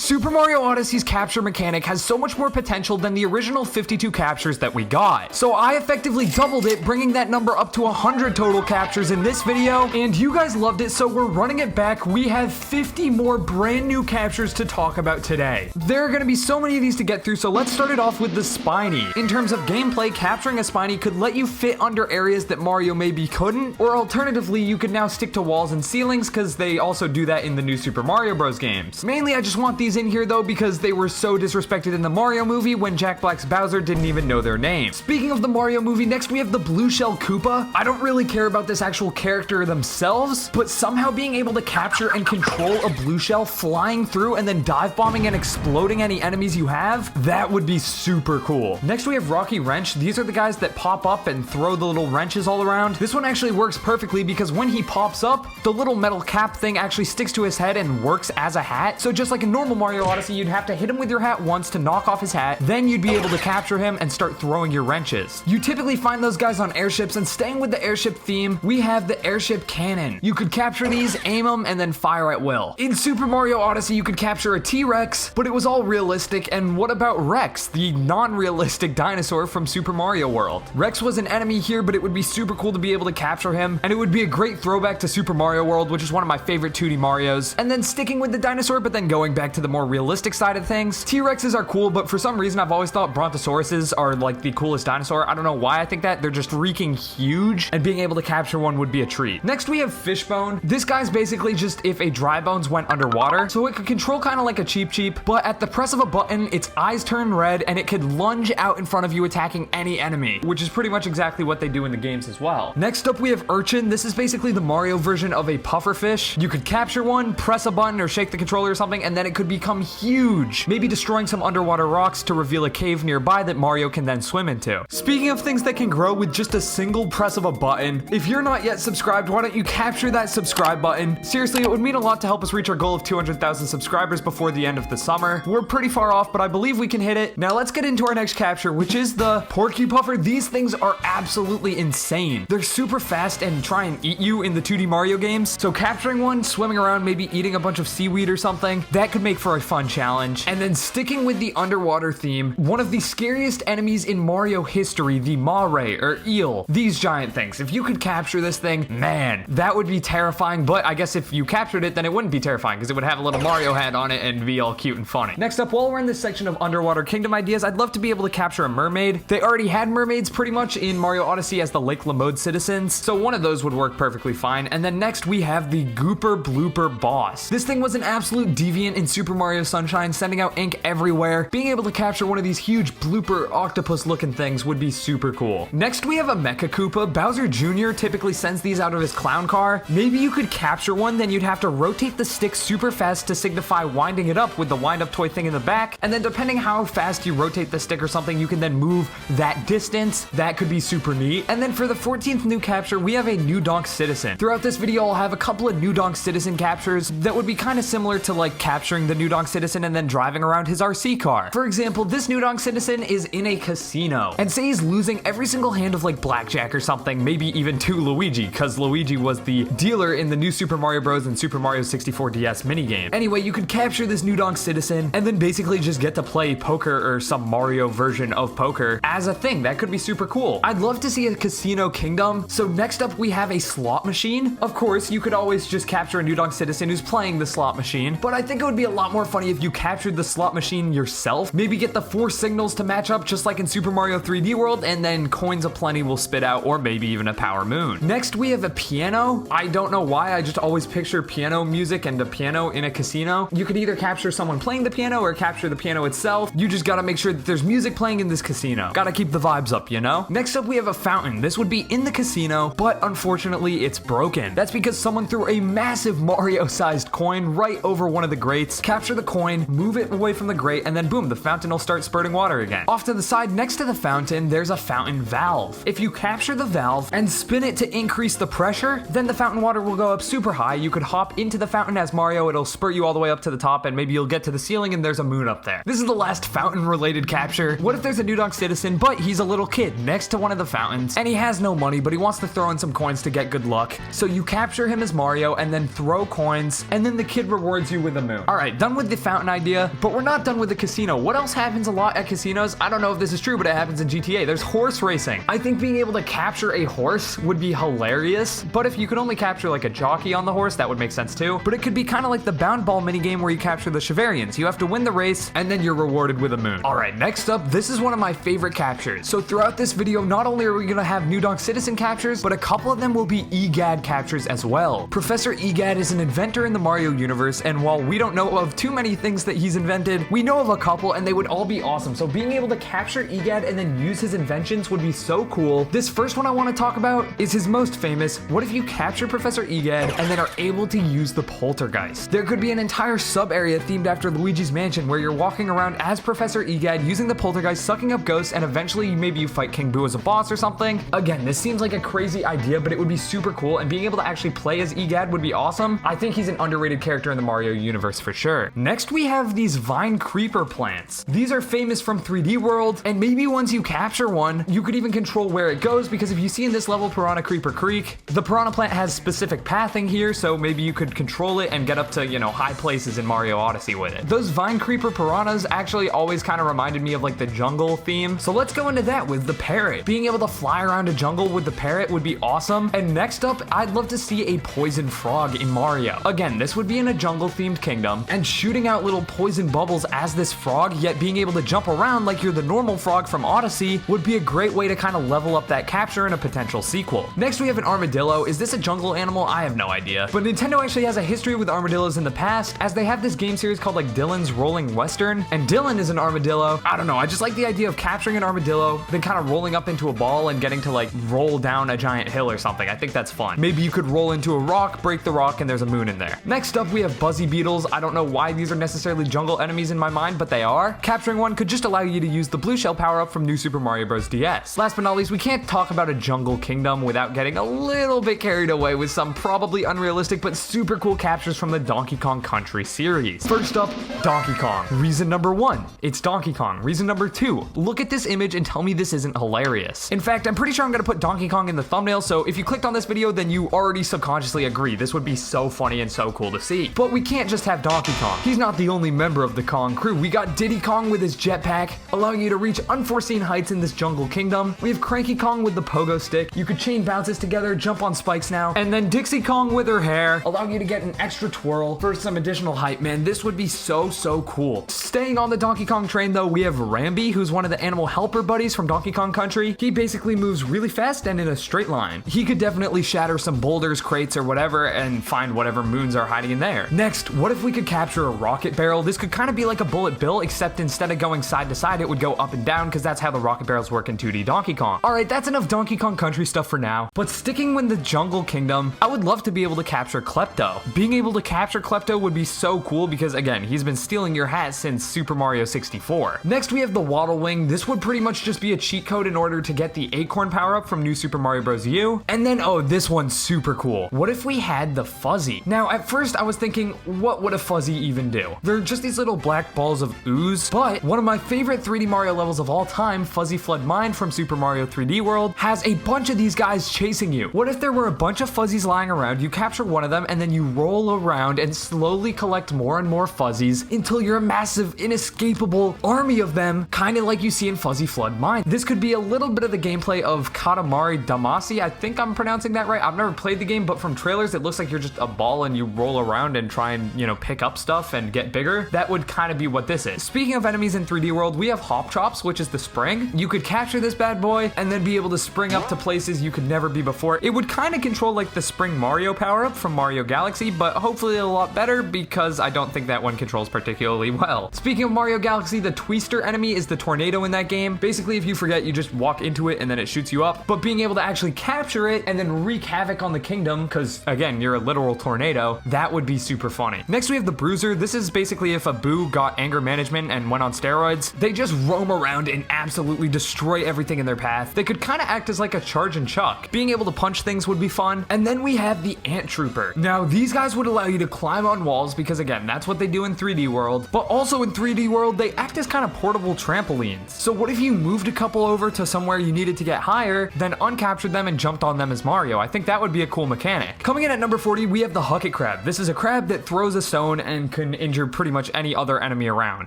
Super Mario Odyssey's capture mechanic has so much more potential than the original 52 captures that we got. So I effectively doubled it, bringing that number up to 100 total captures in this video, and you guys loved it, so we're running it back. We have 50 more brand new captures to talk about today. There are going to be so many of these to get through, so let's start it off with the Spiny. In terms of gameplay, capturing a Spiny could let you fit under areas that Mario maybe couldn't, or alternatively, you could now stick to walls and ceilings because they also do that in the new Super Mario Bros. Games. Mainly, I just want these in here though because they were so disrespected in the Mario movie when Jack Black's Bowser didn't even know their name. Speaking of the Mario movie, next we have the Blue Shell Koopa. I don't really care about this actual character themselves, but somehow being able to capture and control a blue shell flying through and then dive bombing and exploding any enemies you have, that would be super cool. Next we have Rocky Wrench. These are the guys that pop up and throw the little wrenches all around. This one actually works perfectly because when he pops up, the little metal cap thing actually sticks to his head and works as a hat. So just like in normal Mario Odyssey, you'd have to hit him with your hat once to knock off his hat, then you'd be able to capture him and start throwing your wrenches. You typically find those guys on airships, and staying with the airship theme, we have the airship cannon. You could capture these, aim them, and then fire at will. In Super Mario Odyssey, you could capture a T-Rex, but it was all realistic, and what about Rex, the non-realistic dinosaur from Super Mario World? Rex was an enemy here, but it would be super cool to be able to capture him, and it would be a great throwback to Super Mario World, which is one of my favorite 2D Marios. And then sticking with the dinosaur, but then going back to the more realistic side of things, T-Rexes are cool, but for some reason I've always thought Brontosauruses are like the coolest dinosaur. I don't know why I think that. They're just freaking huge, and being able to capture one would be a treat. Next we have Fishbone. This guy's basically just if a Dry Bones went underwater, so it could control kind of like a Cheep Cheep, but at the press of a button, its eyes turn red, and it could lunge out in front of you attacking any enemy, which is pretty much exactly what they do in the games as well. Next up we have Urchin. This is basically the Mario version of a pufferfish. You could capture one, press a button, or shake the controller or something, and then it could become huge, maybe destroying some underwater rocks to reveal a cave nearby that Mario can then swim into. Speaking of things that can grow with just a single press of a button, if you're not yet subscribed, why don't you capture that subscribe button? Seriously, it would mean a lot to help us reach our goal of 200,000 subscribers before the end of the summer. We're pretty far off, but I believe we can hit it. Now let's get into our next capture, which is the Porcupuffer. These things are absolutely insane. They're super fast and try and eat you in the 2D Mario games, so capturing one, swimming around, maybe eating a bunch of seaweed or something, that could make for a fun challenge. And then sticking with the underwater theme, one of the scariest enemies in Mario history, the Mare or eel. These giant things. If you could capture this thing, man, that would be terrifying, but I guess if you captured it, then it wouldn't be terrifying because it would have a little Mario hat on it and be all cute and funny. Next up, while we're in this section of underwater kingdom ideas, I'd love to be able to capture a mermaid. They already had mermaids pretty much in Mario Odyssey as the Lake Lamode citizens, so one of those would work perfectly fine. And then next we have the Gooper Blooper boss. This thing was an absolute deviant in Super Mario Sunshine, sending out ink everywhere. Being able to capture one of these huge blooper octopus looking things would be super cool. Next we have a Mecha Koopa. Bowser Jr. typically sends these out of his clown car. Maybe you could capture one, then you'd have to rotate the stick super fast to signify winding it up with the wind up toy thing in the back, and then depending how fast you rotate the stick or something, you can then move that distance. That could be super neat. And then for the 14th new capture, we have a new Donk Citizen. Throughout this video, I'll have a couple of new Donk Citizen captures that would be kind of similar to like capturing the new Donk Citizen and then driving around his RC car. For example, this new Donk Citizen is in a casino, and say he's losing every single hand of like blackjack or something, maybe even to Luigi, because Luigi was the dealer in the new Super Mario Bros. And Super Mario 64 DS minigame. Anyway, you could capture this new Donk Citizen and then basically just get to play poker or some Mario version of poker as a thing. That could be super cool. I'd love to see a casino kingdom. So next up we have a slot machine. Of course, you could always just capture a new Donk Citizen who's playing the slot machine, but I think it would be a lot more funny if you captured the slot machine yourself. Maybe get the 4 signals to match up just like in Super Mario 3D World, and then coins aplenty will spit out, or maybe even a power moon. Next we have a piano. I don't know why, I just always picture piano music and a piano in a casino. You could either capture someone playing the piano or capture the piano itself. You just gotta make sure that there's music playing in this casino. Gotta keep the vibes up, you know? Next up we have a fountain. This would be in the casino, but unfortunately it's broken. That's because someone threw a massive Mario-sized coin right over one of the grates. Capture the coin, move it away from the grate, and then boom, the fountain will start spurting water again. Off to the side next to the fountain, there's a fountain valve. If you capture the valve and spin it to increase the pressure, then the fountain water will go up super high. You could hop into the fountain as Mario, it'll spurt you all the way up to the top, and maybe you'll get to the ceiling and there's a moon up there. This is the last fountain related capture. What if there's a new Donk Citizen, but he's a little kid next to one of the fountains, and he has no money, but he wants to throw in some coins to get good luck. So you capture him as Mario and then throw coins, and then the kid rewards you with a moon. All right, done with the fountain idea, but we're not done with the casino. What else happens a lot at casinos? I don't know if this is true, but it happens in GTA. There's horse racing. I think being able to capture a horse would be hilarious, but if you could only capture like a jockey on the horse, that would make sense too. But it could be kind of like the bound ball minigame where you capture the Chevarians. You have to win the race, and then you're rewarded with a moon. All right, next up, this is one of my favorite captures. So throughout this video, not only are we gonna have New Donk Citizen captures, but a couple of them will be EGAD captures as well. Professor EGAD is an inventor in the Mario universe, and while we don't know of too many things that he's invented, we know of a couple, and they would all be awesome. So being able to capture EGAD and then use his inventions would be so cool. This first one I want to talk about is his most famous. What if you capture Professor EGAD and then are able to use the poltergeist? There could be an entire sub area themed after Luigi's Mansion where you're walking around as Professor EGAD using the poltergeist, sucking up ghosts, and eventually maybe you fight King Boo as a boss or something. Again, this seems like a crazy idea, but it would be super cool, and being able to actually play as EGAD would be awesome. I think he's an underrated character in the Mario universe for sure. Next, we have these vine creeper plants. These are famous from 3D World, and maybe once you capture one, you could even control where it goes, because if you see in this level Piranha Creeper Creek, the piranha plant has specific pathing here, so maybe you could control it and get up to, you know, high places in Mario Odyssey with it. Those vine creeper piranhas actually always kind of reminded me of like the jungle theme, so let's go into that with the parrot. Being able to fly around a jungle with the parrot would be awesome. And next up, I'd love to see a poison frog in Mario. Again, this would be in a jungle themed kingdom, and shooting out little poison bubbles as this frog, yet being able to jump around like you're the normal frog from Odyssey would be a great way to kind of level up that capture in a potential sequel. Next, we have an armadillo. Is this a jungle animal? I have no idea. But Nintendo actually has a history with armadillos in the past, as they have this game series called like Dylan's Rolling Western, and Dylan is an armadillo. I don't know, I just like the idea of capturing an armadillo, then kind of rolling up into a ball and getting to like roll down a giant hill or something. I think that's fun. Maybe you could roll into a rock, break the rock, and there's a moon in there. Next up, we have Buzzy beetles. I don't know why these are necessarily jungle enemies in my mind, but they are. Capturing one could just allow you to use the blue shell power-up from New Super Mario Bros. DS. Last but not least, we can't talk about a jungle kingdom without getting a little bit carried away with some probably unrealistic but super cool captures from the Donkey Kong Country series. First up, Donkey Kong. Reason number 1, it's Donkey Kong. Reason number 2, look at this image and tell me this isn't hilarious. In fact, I'm pretty sure I'm gonna put Donkey Kong in the thumbnail, so if you clicked on this video, then you already subconsciously agree. This would be so funny and so cool to see. But we can't just have Donkey Kong. He's not the only member of the Kong crew. We got Diddy Kong with his jetpack, allowing you to reach unforeseen heights in this jungle kingdom. We have Cranky Kong with the pogo stick. You could chain bounces together, jump on spikes now. And then Dixie Kong with her hair, allowing you to get an extra twirl for some additional height. Man, this would be so cool. Staying on the Donkey Kong train though, we have Rambi, who's one of the animal helper buddies from Donkey Kong Country. He basically moves really fast and in a straight line. He could definitely shatter some boulders, crates, or whatever and find whatever moons are hiding in there. Next, what if we could capture a rocket barrel? This could kind of be like a bullet bill, except instead of going side to side, it would go up and down, because that's how the rocket barrels work in 2D Donkey Kong. Alright, that's enough Donkey Kong Country stuff for now, but sticking with the jungle kingdom, I would love to be able to capture KLEPTO. Being able to capture KLEPTO would be so cool, because again, he's been stealing your hat since Super Mario 64. Next, we have the Waddle Wing. This would pretty much just be a cheat code in order to get the acorn power-up from New Super Mario Bros. U. And then, oh, this one's super cool. What if we had the Fuzzy? Now, at first, I was thinking, what would a Fuzzy even do? They're just these little black balls of ooze, but one of my favorite 3D Mario levels of all time, Fuzzy Flood Mine from Super Mario 3D World, has a bunch of these guys chasing you. What if there were a bunch of fuzzies lying around, you capture one of them, and then you roll around and slowly collect more and more fuzzies until you're a massive, inescapable army of them, kind of like you see in Fuzzy Flood Mine. This could be a little bit of the gameplay of Katamari Damacy. I think I'm pronouncing that right. I've never played the game, but from trailers, it looks like you're just a ball and you roll around and try and, you know, pick up stuff and get bigger. That would kind of be what this is. Speaking of enemies in 3D World, we have Hop Chops, which is the spring. You could capture this bad boy and then be able to spring up to places you could never be before. It would kind of control like the Spring Mario power-up from Mario Galaxy, but hopefully a lot better, because I don't think that one controls particularly well. Speaking of Mario Galaxy, the Twister enemy is the tornado in that game. Basically, if you forget, you just walk into it and then it shoots you up. But being able to actually capture it and then wreak havoc on the kingdom, because again, you're a literal tornado, that would be super funny. Next, we have the Bruiser. This is basically if a Boo got anger management and went on steroids. They just roam around and absolutely destroy everything in their path. They could kind of act as like a charge and chuck. Being able to punch things would be fun. And then we have the Ant Trooper. Now, these guys would allow you to climb on walls, because again, that's what they do in 3D World. But also in 3D World, they act as kind of portable trampolines. So what if you moved a couple over to somewhere you needed to get higher, then uncaptured them and jumped on them as Mario? I think that would be a cool mechanic. Coming in at number 40, we have the HUCKIT crab. This is a crab that throws a stone and can can injure pretty much any other enemy around.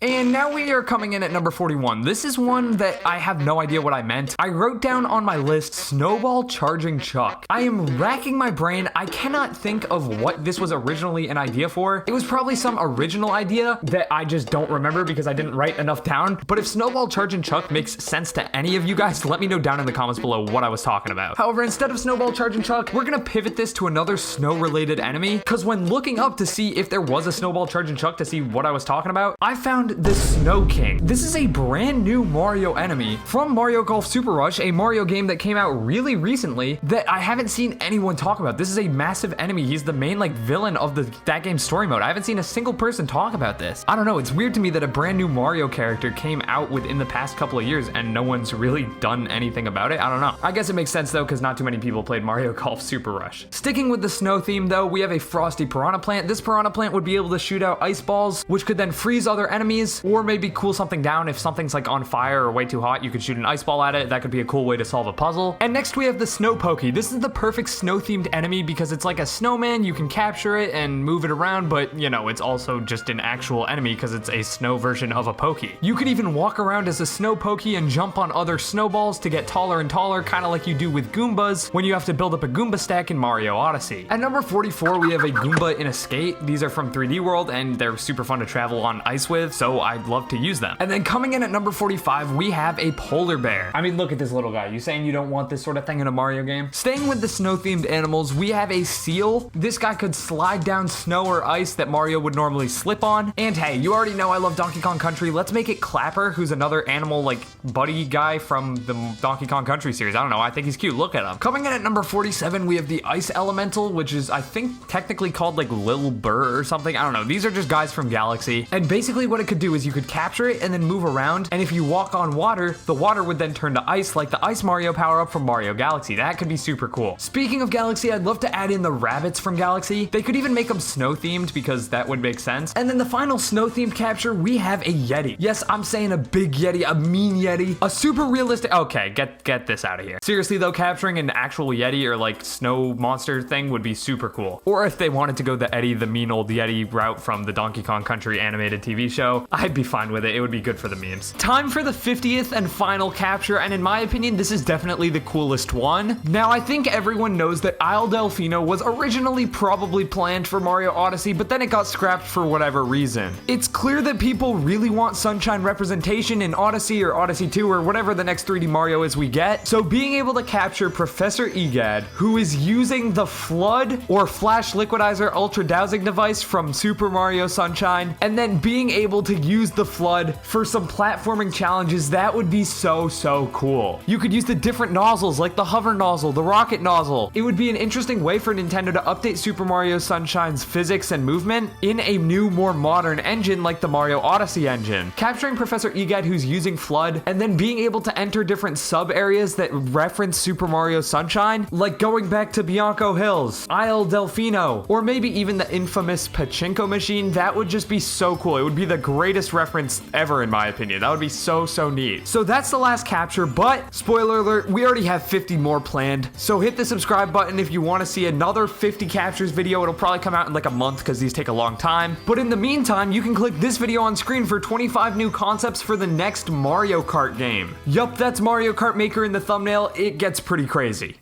And now we are coming in at number 41. This is one that I have no idea what I meant. I wrote down on my list Snowball Charging Chuck. I am racking my brain. I cannot think of what this was originally an idea for. It was probably some original idea that I just don't remember because I didn't write enough down. But if Snowball Charging Chuck makes sense to any of you guys, let me know down in the comments below what I was talking about. However, instead of Snowball Charging Chuck, we're gonna pivot this to another snow-related enemy, because when looking up to see if there was a Snowball Charging Chuck to see what I was talking about, I found the Snow King. This is a brand new Mario enemy from Mario Golf Super Rush, a Mario game that came out really recently that I haven't seen anyone talk about. This is a massive enemy. He's the main like villain of that game's story mode. I haven't seen a single person talk about this. I don't know, it's weird to me that a brand new Mario character came out within the past couple of years and no one's really done anything about it. I don't know. I guess it makes sense though, because not too many people played Mario Golf Super Rush. Sticking with the snow theme though, we have a Frosty Piranha Plant. This Piranha Plant would be able to shoot out ice balls, which could then freeze other enemies, or maybe cool something down. If something's like on fire or way too hot, you could shoot an ice ball at it. That could be a cool way to solve a puzzle. And next we have the Snow Pokey. This is the perfect snow-themed enemy because it's like a snowman. You can capture it and move it around, but you know, it's also just an actual enemy because it's a snow version of a Pokey. You could even walk around as a Snow Pokey and jump on other snowballs to get taller and taller, kind of like you do with Goombas when you have to build up a Goomba stack in Mario Odyssey. At number 44, we have a Goomba in a skate. These are from 3D World and they're super fun to travel on ice with, so I'd love to use them. And then coming in at number 45, we have a polar bear. I mean, look at this little guy. You saying you don't want this sort of thing in a Mario game? Staying with the snow-themed animals, we have a seal. This guy could slide down snow or ice that Mario would normally slip on. And hey, you already know I love Donkey Kong Country. Let's make it Clapper, who's another animal like buddy guy from the Donkey Kong Country series. I don't know, I think he's cute. Look at him. Coming in at number 47, we have the ice elemental, which is I think technically called like Lil Burr or something. I don't know. These are just guys from Galaxy. And basically what it could do is you could capture it and then move around. And if you walk on water, the water would then turn to ice like the Ice Mario power-up from Mario Galaxy. That could be super cool. Speaking of Galaxy, I'd love to add in the rabbits from Galaxy. They could even make them snow-themed because that would make sense. And then the final snow-themed capture, we have a Yeti. Yes, I'm saying a big Yeti, a mean Yeti, a super realistic... Okay, get this out of here. Seriously though, capturing an actual Yeti or like snow monster thing would be super cool. Or if they wanted to go the Eddie, the mean old Yeti route from the Donkey Kong Country animated TV show, I'd be fine with it. It would be good for the memes. Time for the 50th and final capture, and in my opinion, this is definitely the coolest one. Now, I think everyone knows that Isle Delfino was originally probably planned for Mario Odyssey, but then it got scrapped for whatever reason. It's clear that people really want Sunshine representation in Odyssey or Odyssey 2 or whatever the next 3D Mario is we get. So being able to capture Professor Egad, who is using the Flood or Flash Liquidizer Ultra Dowsing device from Super Mario Sunshine, and then being able to use the Flood for some platforming challenges, that would be so cool. You could use the different nozzles like the hover nozzle, the rocket nozzle. It would be an interesting way for Nintendo to update Super Mario Sunshine's physics and movement in a new, more modern engine like the Mario Odyssey engine. Capturing Professor Egad who's using Flood, and then being able to enter different sub-areas that reference Super Mario Sunshine, like going back to Bianco Hills, Isle Delfino, or maybe even the infamous Pachinko machine, that would just be so cool. It would be the greatest reference ever in my opinion. That would be so neat. So that's the last capture, but spoiler alert, we already have 50 more planned. So hit the subscribe button if you want to see another 50 captures video. It'll probably come out in like a month because these take a long time. But in the meantime, you can click this video on screen for 25 new concepts for the next Mario Kart game. Yup, that's Mario Kart Maker in the thumbnail. It gets pretty crazy.